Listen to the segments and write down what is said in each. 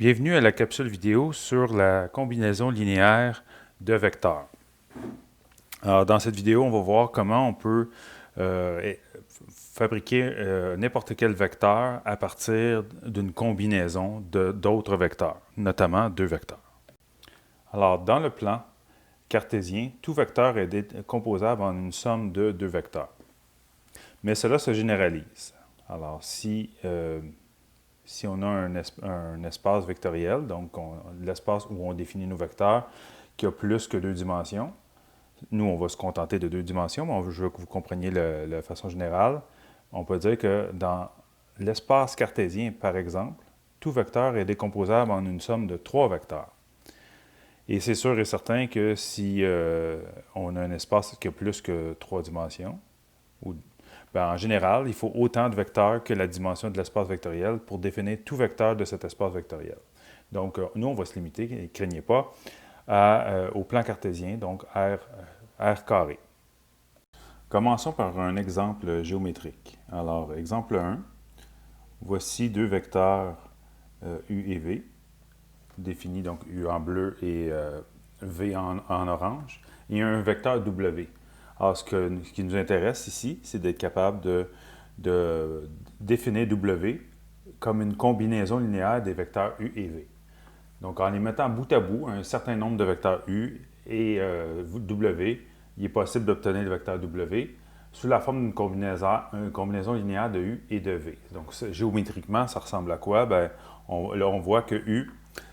Bienvenue à la capsule vidéo sur la combinaison linéaire de vecteurs. Alors, dans cette vidéo, on va voir comment on peut fabriquer n'importe quel vecteur à partir d'une combinaison d'autres vecteurs, notamment deux vecteurs. Alors, dans le plan cartésien, tout vecteur est composable en une somme de deux vecteurs. Mais cela se généralise. Alors, si on a un espace vectoriel, donc l'espace où on définit nos vecteurs, qui a plus que deux dimensions, nous, on va se contenter de deux dimensions, mais je veux que vous compreniez la façon générale. On peut dire que dans l'espace cartésien, par exemple, tout vecteur est décomposable en une somme de trois vecteurs. Et c'est sûr et certain que si on a un espace qui a plus que trois dimensions, en général, il faut autant de vecteurs que la dimension de l'espace vectoriel pour définir tout vecteur de cet espace vectoriel. Donc, nous, on va se limiter, ne craignez pas, au plan cartésien, donc R carré. Commençons par un exemple géométrique. Alors, exemple 1, voici deux vecteurs U et V, définis donc U en bleu et V en orange, et un vecteur W. Alors, ce qui nous intéresse ici, c'est d'être capable de définir W comme une combinaison linéaire des vecteurs U et V. Donc, en les mettant bout à bout, un certain nombre de vecteurs U et W, il est possible d'obtenir le vecteur W sous la forme d'une combinaison linéaire de U et de V. Donc, géométriquement, ça ressemble à quoi? Là, on voit que U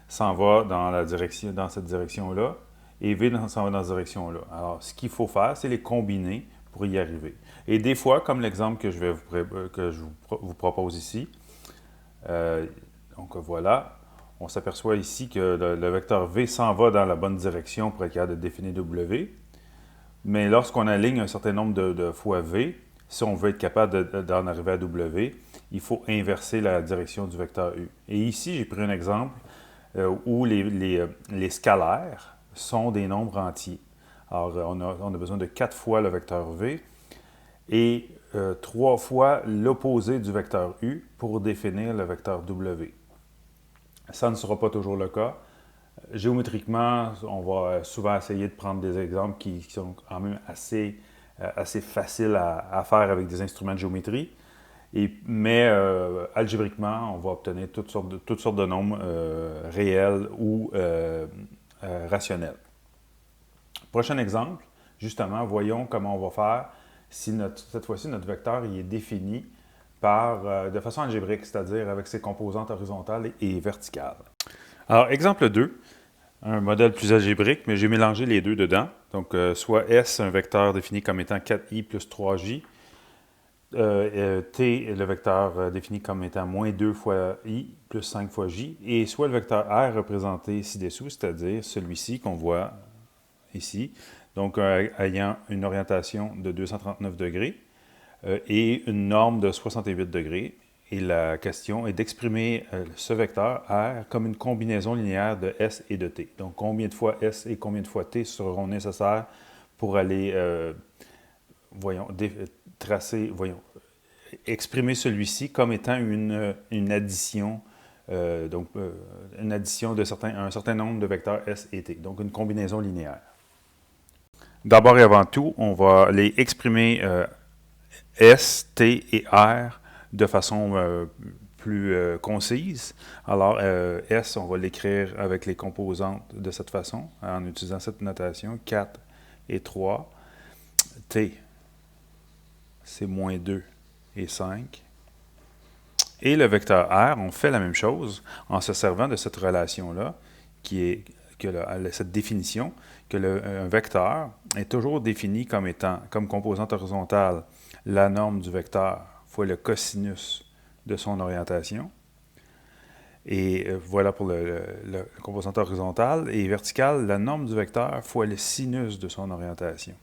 s'en va dans cette direction-là, et V s'en va dans cette direction-là. Alors, ce qu'il faut faire, c'est les combiner pour y arriver. Et des fois, comme l'exemple que je vous propose ici, donc voilà, on s'aperçoit ici que le vecteur V s'en va dans la bonne direction pour être capable de définir W. Mais lorsqu'on aligne un certain nombre de fois V, si on veut être capable d'en arriver à W, il faut inverser la direction du vecteur U. Et ici, j'ai pris un exemple où les scalaires sont des nombres entiers. Alors, on a besoin de 4 fois le vecteur V et 3 fois l'opposé du vecteur U pour définir le vecteur W. Ça ne sera pas toujours le cas. Géométriquement, on va souvent essayer de prendre des exemples qui sont quand même assez faciles à faire avec des instruments de géométrie. Mais algébriquement, on va obtenir toutes sortes de nombres réels ou rationnels. Prochain exemple, justement, voyons comment on va faire si cette fois-ci notre vecteur il est défini de façon algébrique, c'est-à-dire avec ses composantes horizontales et verticales. Alors, exemple 2, un modèle plus algébrique, mais j'ai mélangé les deux dedans. Donc, soit S, un vecteur défini comme étant 4i plus 3j, T, le vecteur défini comme étant moins 2 fois i plus 5 fois j, et soit le vecteur R représenté ci-dessous, c'est-à-dire celui-ci qu'on voit ici, donc ayant une orientation de 239 degrés et une norme de 68 degrés. Et la question est d'exprimer ce vecteur R comme une combinaison linéaire de S et de T. Donc, combien de fois S et combien de fois T seront nécessaires pour aller, exprimer celui-ci comme étant une addition, une addition de un certain nombre de vecteurs S et T, donc une combinaison linéaire. D'abord et avant tout, on va les exprimer S, T et R de façon plus concise. Alors, S, on va l'écrire avec les composantes de cette façon, en utilisant cette notation, 4 et 3. T, c'est moins 2 et 5. Et le vecteur R, on fait la même chose en se servant de cette relation-là, cette définition, un vecteur est toujours défini comme composante horizontale la norme du vecteur fois le cosinus de son orientation. Et voilà pour le composante horizontale. Et verticale, la norme du vecteur fois le sinus de son orientation.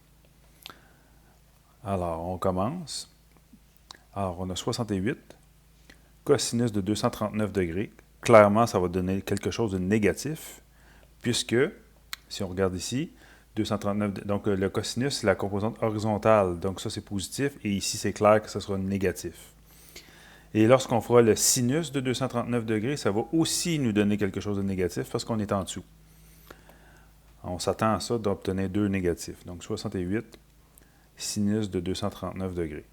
Alors, on commence. Alors, on a 68. Cosinus de 239 degrés. Clairement, ça va donner quelque chose de négatif, puisque, si on regarde ici, 239, donc le cosinus, c'est la composante horizontale, donc ça c'est positif, et ici c'est clair que ce sera négatif. Et lorsqu'on fera le sinus de 239 degrés, ça va aussi nous donner quelque chose de négatif parce qu'on est en dessous. On s'attend à ça d'obtenir 2 négatifs. Donc 68 sinus de 239 degrés.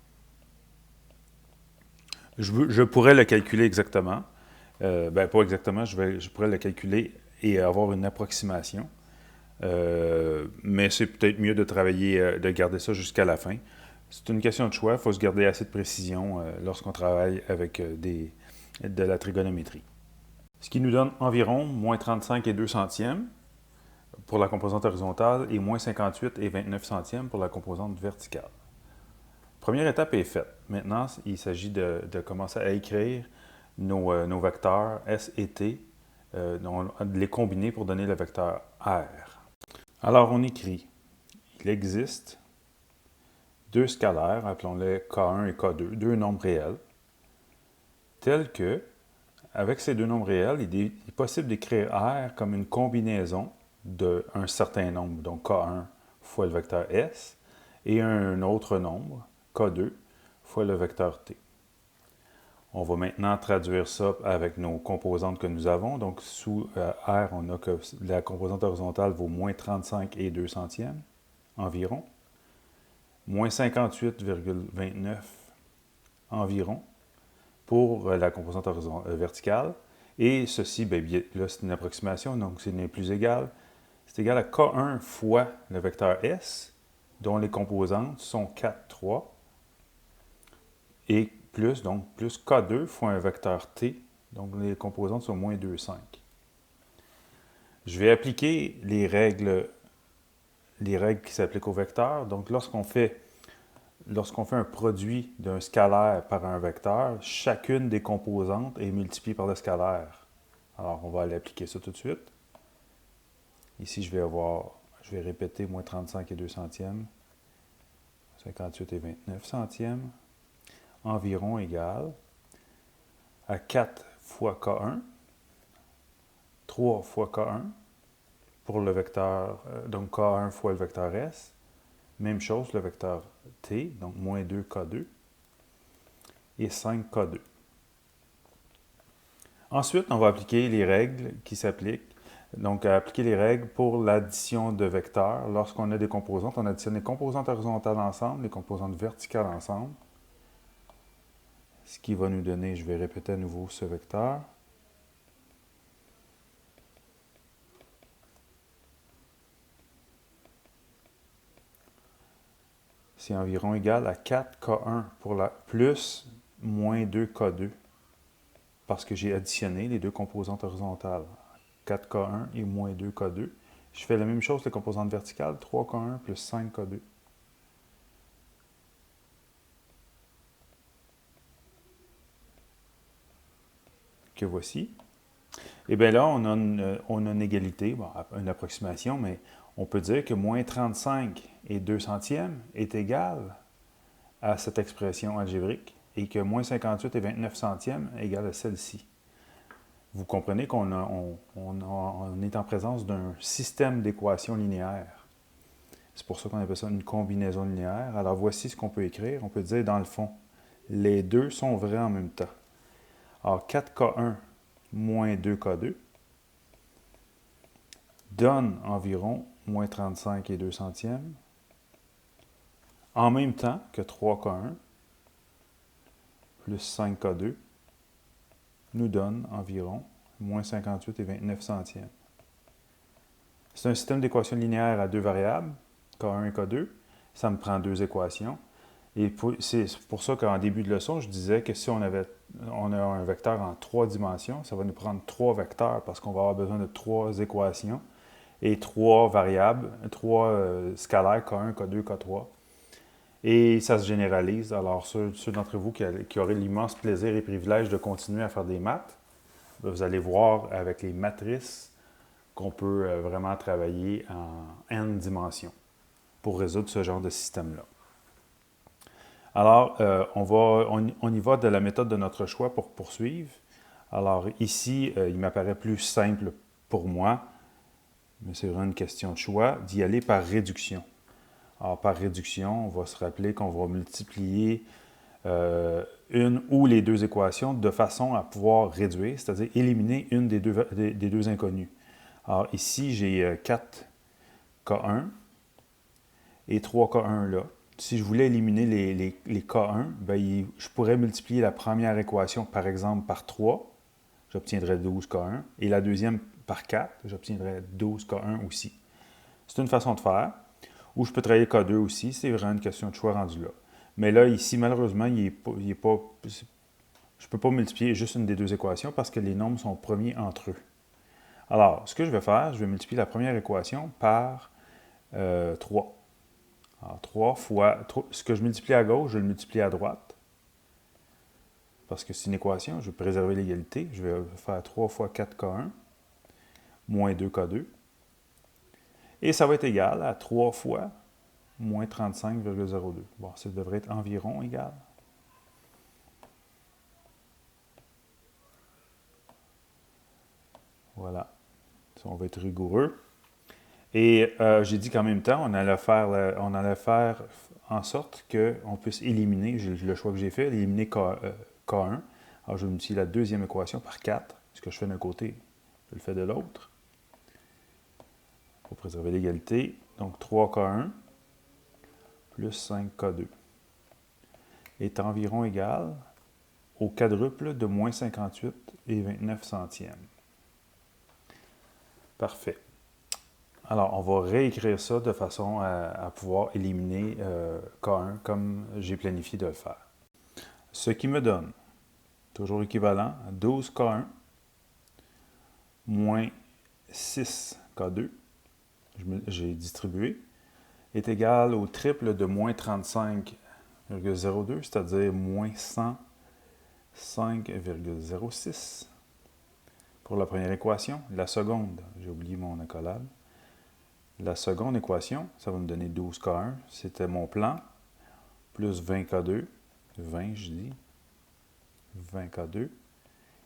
Je pourrais le calculer exactement. Pas exactement, je pourrais le calculer et avoir une approximation. Mais c'est peut-être mieux de travailler, de garder ça jusqu'à la fin. C'est une question de choix. Il faut se garder assez de précision lorsqu'on travaille avec de la trigonométrie. Ce qui nous donne environ moins 35 et 2 centièmes pour la composante horizontale et moins 58 et 29 centièmes pour la composante verticale. Première étape est faite. Maintenant, il s'agit de commencer à écrire nos vecteurs S et T, de les combiner pour donner le vecteur R. Alors, on écrit, il existe deux scalaires, appelons-les K1 et K2, deux nombres réels, tels que, avec ces deux nombres réels, il est possible d'écrire R comme une combinaison d'un certain nombre, donc K1 fois le vecteur S, et un autre nombre, K2, fois le vecteur T. On va maintenant traduire ça avec nos composantes que nous avons. Donc, sous R, on a que la composante horizontale vaut moins 35 et 2 centièmes environ, moins 58,29 environ pour la composante verticale. Et ceci, là, c'est une approximation, donc ce n'est plus égal. C'est égal à K1 fois le vecteur S, dont les composantes sont 4, 3, et plus K2 fois un vecteur T, donc les composantes sont moins 2, 5. Je vais appliquer les règles qui s'appliquent au vecteur. Donc, lorsqu'on fait un produit d'un scalaire par un vecteur, chacune des composantes est multipliée par le scalaire. Alors, on va aller appliquer ça tout de suite. Ici, je vais répéter moins 35 et 2 centièmes, 58 et 29 centièmes, environ égal à 4 fois K1, 3 fois K1 pour le vecteur, donc K1 fois le vecteur S. Même chose, le vecteur T, donc moins 2 K2 et 5 K2. Ensuite, on va appliquer les règles qui s'appliquent. Donc, appliquer les règles pour l'addition de vecteurs. Lorsqu'on a des composantes, on additionne les composantes horizontales ensemble, les composantes verticales ensemble. Ce qui va nous donner, je vais répéter à nouveau ce vecteur. C'est environ égal à 4K1 plus moins 2K2 parce que j'ai additionné les deux composantes horizontales. 4K1 et moins 2K2. Je fais la même chose les composantes verticales, 3K1 plus 5K2. Que voici. Et bien là, on a une égalité, une approximation, mais on peut dire que moins 35 et 2 centièmes est égal à cette expression algébrique et que moins 58 et 29 centièmes est égal à celle-ci. Vous comprenez qu'on est en présence d'un système d'équations linéaires. C'est pour ça qu'on appelle ça une combinaison linéaire. Alors voici ce qu'on peut écrire. On peut dire dans le fond, les deux sont vrais en même temps. Alors 4K1 moins 2K2 donne environ moins 35 et 2 centièmes en même temps que 3K1 plus 5K2 nous donne environ moins 58 et 29 centièmes. C'est un système d'équations linéaires à deux variables, K1 et K2. Ça me prend deux équations. Et c'est pour ça qu'en début de leçon, je disais que si on a un vecteur en trois dimensions, ça va nous prendre trois vecteurs parce qu'on va avoir besoin de trois équations et trois variables, trois scalaires, K1, K2, K3. Et ça se généralise. Alors, ceux d'entre vous qui auraient l'immense plaisir et privilège de continuer à faire des maths, vous allez voir avec les matrices qu'on peut vraiment travailler en n dimensions pour résoudre ce genre de système-là. Alors, on y va de la méthode de notre choix pour poursuivre. Alors, ici, il m'apparaît plus simple pour moi, mais c'est vraiment une question de choix, d'y aller par réduction. Alors, par réduction, on va se rappeler qu'on va multiplier une ou les deux équations de façon à pouvoir réduire, c'est-à-dire éliminer une des deux inconnues. Alors ici, j'ai 4K1 et 3K1 là. Si je voulais éliminer les K1, ben, je pourrais multiplier la première équation, par exemple, par 3, j'obtiendrais 12K1, et la deuxième par 4, j'obtiendrais 12K1 aussi. C'est une façon de faire. Ou je peux travailler K2 aussi, c'est vraiment une question de choix rendu là. Mais là, ici, malheureusement, je ne peux pas multiplier juste une des deux équations parce que les nombres sont premiers entre eux. Alors, ce que je vais faire, je vais multiplier la première équation par 3. Alors, 3 fois... ce que je multiplie à gauche, je le multiplie à droite. Parce que c'est une équation, je vais préserver l'égalité. Je vais faire 3 fois 4K1 moins 2K2. Et ça va être égal à 3 fois moins 35,02. Bon, ça devrait être environ égal. Voilà. On va être rigoureux. Et j'ai dit qu'en même temps, on allait faire en sorte qu'on puisse éliminer, le choix que j'ai fait, éliminer K1. Alors, je vais multiplier la deuxième équation par 4. Ce que je fais d'un côté, je le fais de l'autre. Pour préserver l'égalité. Donc, 3K1 plus 5K2 est environ égal au quadruple de moins 58 et 29 centièmes. Parfait. Alors, on va réécrire ça de façon à pouvoir éliminer K1 comme j'ai planifié de le faire. Ce qui me donne, toujours équivalent, 12K1 moins 6K2, j'ai distribué, est égal au triple de moins 35,02, c'est-à-dire moins 105,06 pour la première équation. La seconde, j'ai oublié mon accolade. La seconde équation, ça va me donner 12K1, c'était mon plan, plus 20K2, 20 je dis, 20K2,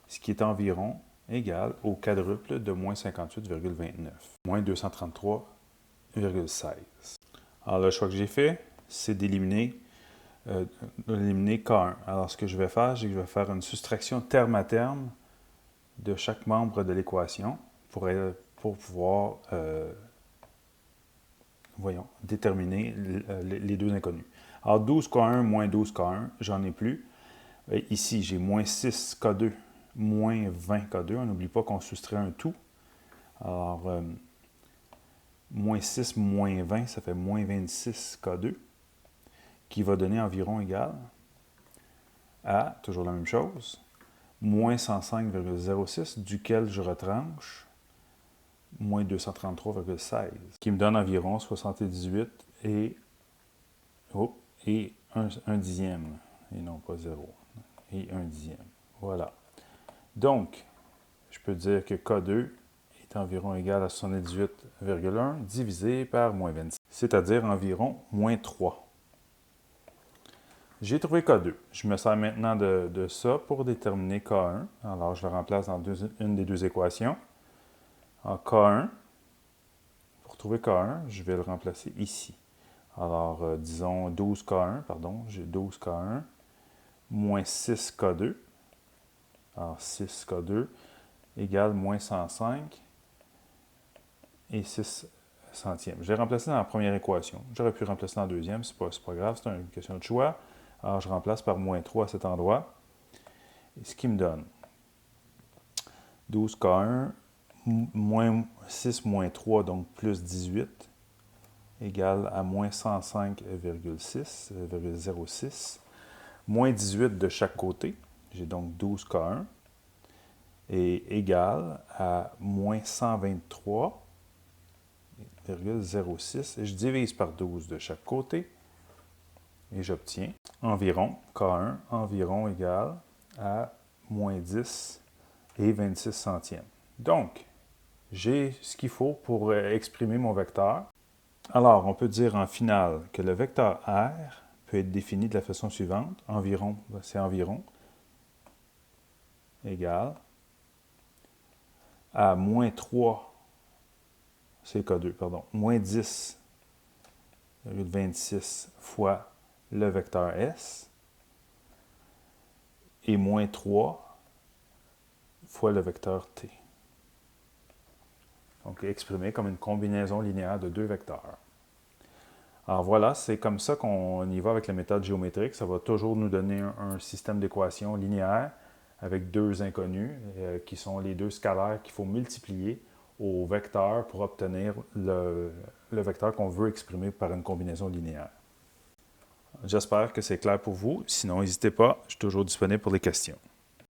ce qui est environ égal au quadruple de moins 58,29, moins 233,16. Alors le choix que j'ai fait, c'est d'éliminer K1. Alors ce que je vais faire, c'est que je vais faire une soustraction terme à terme de chaque membre de l'équation pour pouvoir déterminer les deux inconnus. Alors, 12K1 moins 12K1, j'en ai plus. Ici, j'ai moins 6K2 moins 20K2. On n'oublie pas qu'on soustrait un tout. Alors, moins 6 moins 20, ça fait moins 26K2, qui va donner environ égal à, toujours la même chose, moins 105,06, duquel je retranche moins 233,16, qui me donne environ 78 et 1 dixième, et non pas 0, et 1 dixième. Voilà. Donc, je peux dire que K2 est environ égal à 78,1 divisé par moins 26, c'est-à-dire environ moins 3. J'ai trouvé K2. Je me sers maintenant de ça pour déterminer K1. Alors, je le remplace dans une des deux équations. En K1, pour trouver K1, je vais le remplacer ici. Alors, disons 12K1, pardon, j'ai 12K1 moins 6K2. Alors, 6K2 égale moins 105 et 6 centièmes. Je l'ai remplacé dans la première équation. J'aurais pu remplacer dans la deuxième, c'est pas grave, c'est une question de choix. Alors, je remplace par moins 3 à cet endroit. Et ce qui me donne 12K1 moins 6 moins 3, donc plus 18, égale à moins 105,06, moins 18 de chaque côté. J'ai donc 12K1 et égal à moins 123,06. Et je divise par 12 de chaque côté et j'obtiens environ K1 environ égal à moins 10 et 26 centièmes. Donc, j'ai ce qu'il faut pour exprimer mon vecteur. Alors, on peut dire en finale que le vecteur R peut être défini de la façon suivante. Environ, c'est environ, égal à moins 3, c'est K2, pardon, moins 10,26 fois le vecteur S, et moins 3 fois le vecteur t. Donc, exprimé comme une combinaison linéaire de deux vecteurs. Alors voilà, c'est comme ça qu'on y va avec la méthode géométrique. Ça va toujours nous donner un système d'équations linéaires avec deux inconnus, qui sont les deux scalaires qu'il faut multiplier au vecteur pour obtenir le vecteur qu'on veut exprimer par une combinaison linéaire. J'espère que c'est clair pour vous. Sinon, n'hésitez pas, je suis toujours disponible pour les questions.